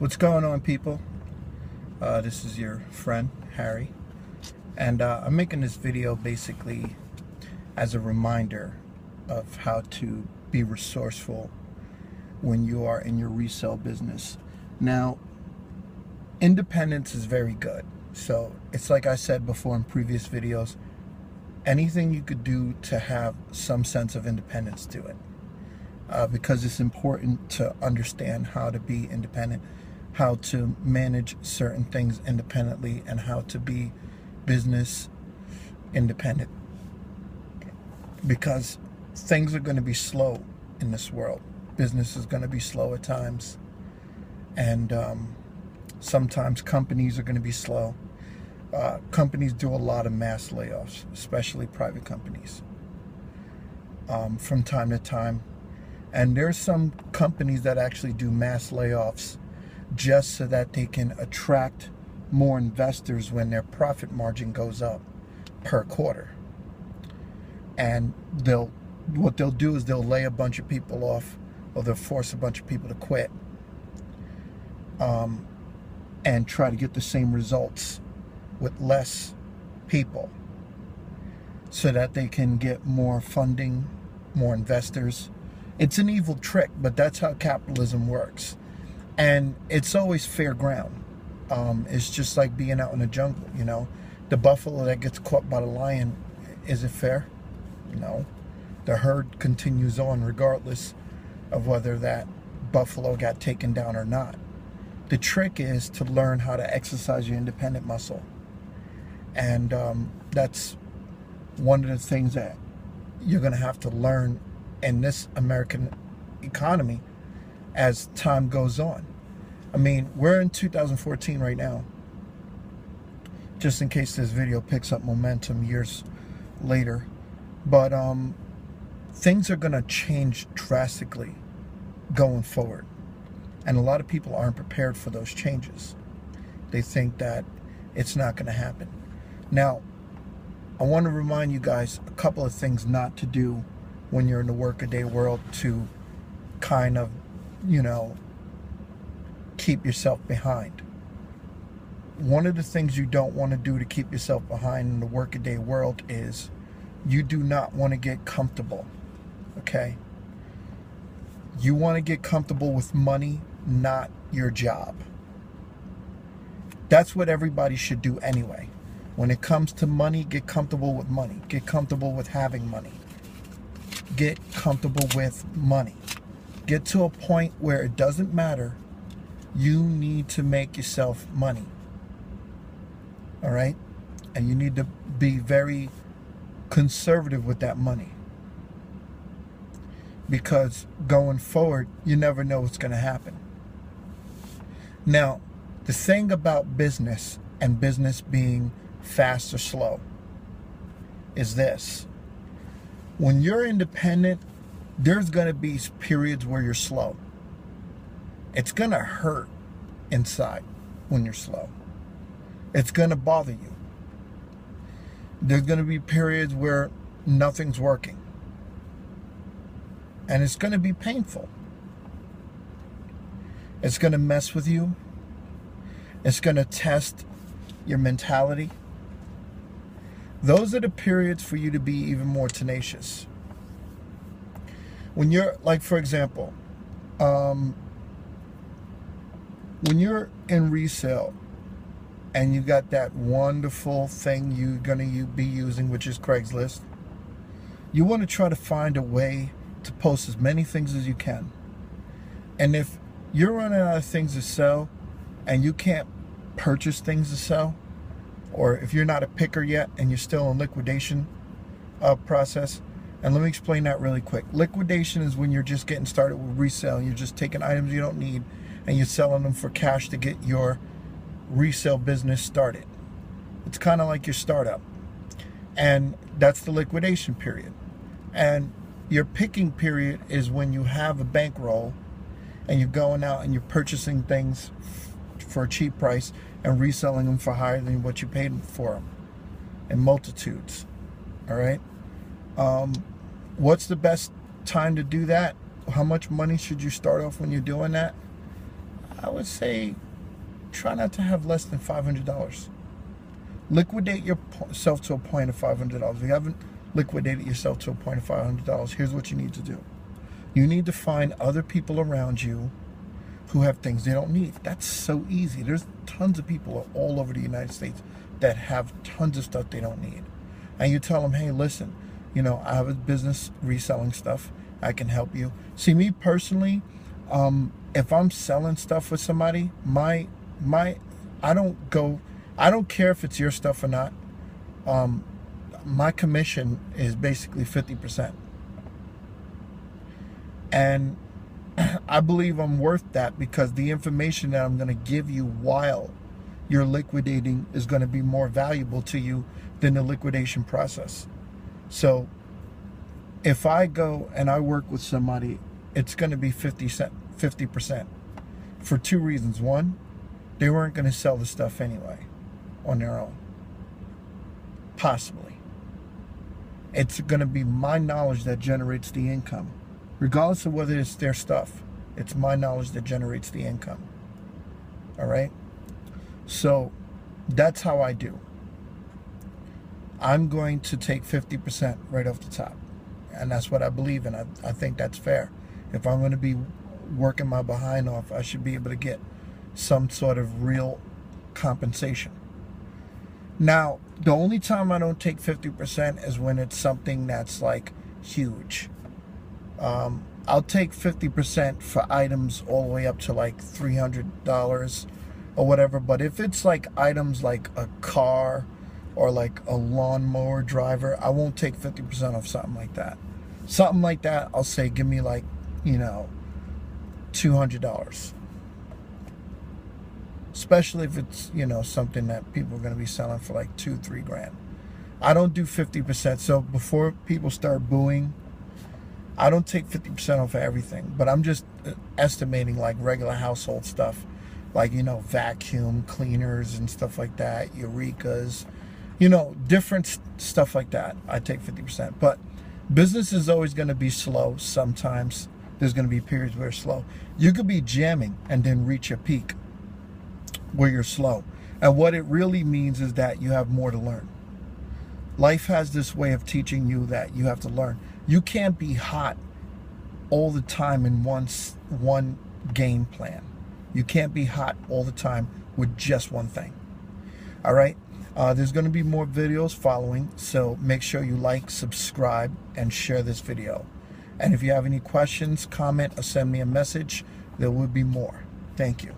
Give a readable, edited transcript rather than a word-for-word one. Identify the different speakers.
Speaker 1: What's going on, people? This is your friend Harry, and I'm making this video basically as a reminder of how to be resourceful when you are in your resale business. Now, independence is very good. So it's like I said before in previous videos, anything you could do to have some sense of independence, do it. Because it's important to understand how to be independent, how to manage certain things independently, and how to be business independent. Because things are going to be slow in this world. Business is going to be slow at times. And sometimes companies are going to be slow. Companies do a lot of mass layoffs, especially private companies, from time to time. And there's some companies that actually do mass layoffs just so that they can attract more investors when their profit margin goes up per quarter. And what they'll do is they'll lay a bunch of people off, or they'll force a bunch of people to quit, and try to get the same results with less people so that they can get more funding, more investors. It's an evil trick, but that's how capitalism works. And it's always fair ground. It's just like being out in the jungle, you know. The buffalo that gets caught by the lion, is it fair? No. The herd continues on regardless of whether that buffalo got taken down or not. The trick is to learn how to exercise your independent muscle. And that's one of the things that you're going to have to learn in this American economy as time goes on. I mean, we're in 2014 right now. Just in case this video picks up momentum years later. But things are going to change drastically going forward. And a lot of people aren't prepared for those changes. They think that it's not going to happen. Now, I want to remind you guys a couple of things not to do when you're in the workaday world to kind of, you know, keep yourself behind. One of the things you don't want to do to keep yourself behind in the workaday world is you do not want to get comfortable, okay? You want to get comfortable with money, not your job. That's what everybody should do anyway. When it comes to money, get comfortable with money. Get comfortable with having money. Get comfortable with money. Get to a point where it doesn't matter. You need to make yourself money. All right? And you need to be very conservative with that money. Because going forward, you never know what's going to happen. Now, the thing about business and business being fast or slow is this. When you're independent, there's going to be periods where you're slow. It's going to hurt inside when you're slow. It's going to bother you. There's going to be periods where nothing's working. And it's going to be painful. It's going to mess with you. It's going to test your mentality. Those are the periods for you to be even more tenacious. When you're, like, for example, when you're in resale and you got that wonderful thing you're going to be using, which is Craigslist, you want to try to find a way to post as many things as you can. And if you're running out of things to sell and you can't purchase things to sell, or if you're not a picker yet and you're still in liquidation process, and let me explain that really quick. Liquidation is when you're just getting started with resale. You're just taking items you don't need and you're selling them for cash to get your resale business started. It's kind of like your startup. And that's the liquidation period. And your picking period is when you have a bankroll and you're going out and you're purchasing things for a cheap price and reselling them for higher than what you paid for them in multitudes. All right? What's the best time to do that? How much money should you start off when you're doing that? I would say try not to have less than $500. Liquidate yourself to a point of $500. If you haven't liquidated yourself to a point of $500, here's what you need to do. You need to find other people around you who have things they don't need. That's so easy. There's tons of people all over the United States that have tons of stuff they don't need. And you tell them, hey, listen, you know, I have a business reselling stuff. I can help you. See, me personally, if I'm selling stuff with somebody, I don't care if it's your stuff or not. My commission is basically 50%. And I believe I'm worth that, because the information that I'm going to give you while you're liquidating is going to be more valuable to you than the liquidation process. So if I go and I work with somebody, it's going to be 50% for two reasons. One, they weren't going to sell the stuff anyway on their own. Possibly. It's going to be my knowledge that generates the income. Regardless of whether it's their stuff, it's my knowledge that generates the income. All right? So that's how I do. I'm going to take 50% right off the top. And that's what I believe in. I think that's fair. If I'm going to be working my behind off, I should be able to get some sort of real compensation. Now, the only time I don't take 50% is when it's something that's like huge. I'll take 50% for items all the way up to like $300 or whatever. But if it's like items like a car or like a lawnmower driver, I won't take 50% off something like that. Something like that, I'll say, give me like, you know, $200. Especially if it's, you know, something that people are going to be selling for like $2-3 grand. I don't do 50%. So before people start booing, I don't take 50% off of everything, but I'm just estimating like regular household stuff, like, you know, vacuum cleaners and stuff like that, Eurekas, you know, different stuff like that. I take 50%, but business is always going to be slow. Sometimes there's going to be periods where it's slow. You could be jamming and then reach a peak where you're slow. And what it really means is that you have more to learn. Life has this way of teaching you that you have to learn. You can't be hot all the time in one game plan. You can't be hot all the time with just one thing. All right? There's going to be more videos following, so make sure you like, subscribe, and share this video. And if you have any questions, comment, or send me a message, there will be more. Thank you.